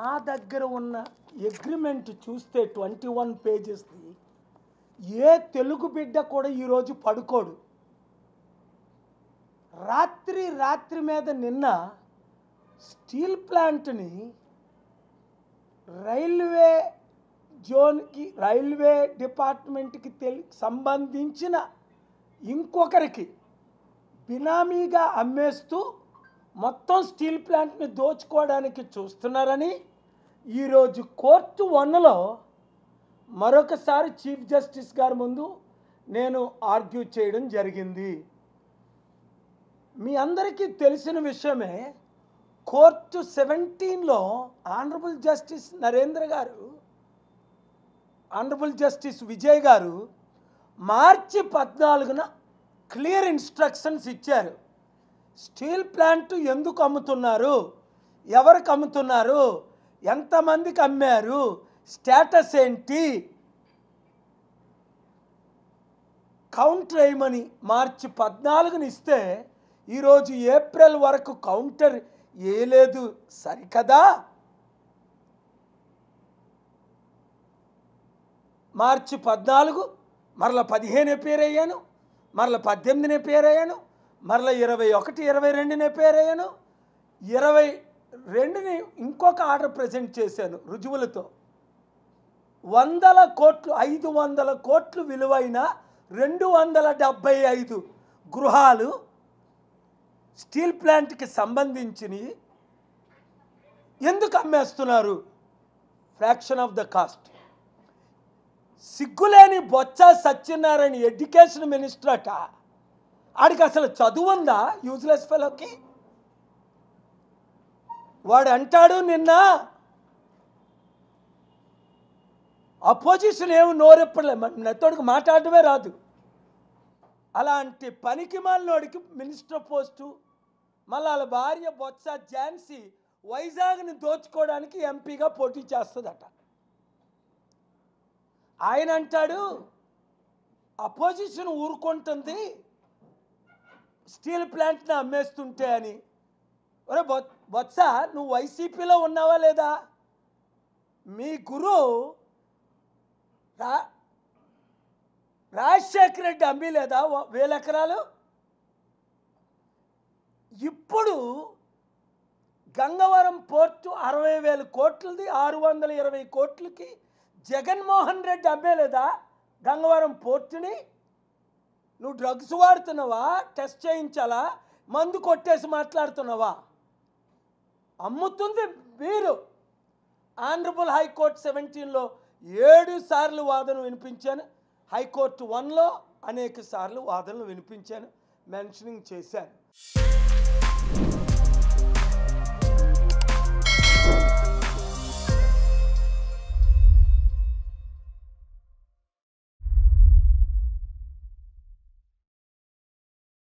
నా దగ్గర ఉన్న అగ్రిమెంట్ చూస్తే 21 పేజెస్ది ఏ తెలుగు బిడ్డ కూడా ఈరోజు పడుకోడు. రాత్రి మీద నిన్న స్టీల్ ప్లాంట్ని రైల్వే జోన్కి రైల్వే డిపార్ట్మెంట్కి సంబంధించిన ఇంకొకరికి బినామీగా అమ్మేస్తూ మొత్తం స్టీల్ ప్లాంట్ని దోచుకోవడానికి చూస్తున్నారని ఈరోజు కోర్టు 1లో మరొకసారి చీఫ్ జస్టిస్ గారి ముందు నేను ఆర్గ్యూ చేయడం జరిగింది. మీ అందరికీ తెలిసిన విషయమే, కోర్టు 17లో ఆనరబుల్ జస్టిస్ నరేంద్ర గారు, ఆనరబుల్ జస్టిస్ విజయ్ గారు మార్చి 14న క్లియర్ ఇన్స్ట్రక్షన్స్ ఇచ్చారు. స్టీల్ ప్లాంట్ ఎందుకు అమ్ముతున్నారు, ఎవరికి అమ్ముతున్నారు, ఎంతమందికి అమ్మారు, స్టేటస్ ఏంటి, కౌంటర్ వేయమని మార్చి 14న ఇస్తే ఈరోజు ఏప్రిల్ వరకు కౌంటర్ వేయలేదు. సరికదా, మార్చి 14 మరల 15 పేరు అయ్యాను, మరల 18 పేరు అయ్యాను, మరల 21, 22 పేరు అయ్యాను, 22ని ఇంకొక ఆర్డర్ ప్రజెంట్ చేశాను రుజువులతో. 100 కోట్లు 500 కోట్లు విలువైన 275 గృహాలు స్టీల్ ప్లాంట్కి సంబంధించి ఎందుకు అమ్మేస్తున్నారు? Fraction of the cost. సిగ్గులేని బొత్స సత్యనారాయణ ఎడ్యుకేషన్ మినిస్టర్ అట, ఆడికి అసలు చదువు ఉందా? యూజ్లెస్ ఫెలోకి. వాడు అంటాడు, నిన్న అపోజిషన్ ఏమి నోరెప్పలే, నెత్తోడికి మాట్లాడటమే రాదు. అలాంటి పనికి మాలినోడికి మినిస్టర్ పోస్టు, మళ్ళీ వాళ్ళ భార్య బొత్స ఝాన్సీ వైజాగ్ని దోచుకోవడానికి ఎంపీగా పోటీ చేస్తుందట. ఆయన అంటాడు అపోజిషన్ ఊరుకుంటుంది స్టీల్ ప్లాంట్ని అమ్మేస్తుంటే అని. ఒరే బొత్స, నువ్వు వైసీపీలో ఉన్నావా లేదా? మీ గురు రాజశేఖర రెడ్డి అమ్మి లేదా 1000 ఎకరాలు? ఇప్పుడు గంగవరం పోర్టు 60,000 కోట్లది 620 కోట్లకి జగన్మోహన్ రెడ్డి అమ్మేలేదా గంగవరం పోర్టుని? నువ్వు డ్రగ్స్ వాడుతున్నావా, టెస్ట్ చేయించాలా, మందు కొట్టేసి మాట్లాడుతున్నావా? అమ్ముతుంది మీరు. ఆనరబుల్ హైకోర్టు 17లో 7 సార్లు వాదన వినిపించాను, హైకోర్టు 1లో అనేక సార్లు వాదనలు వినిపించాను, మెన్షనింగ్ చేశాను.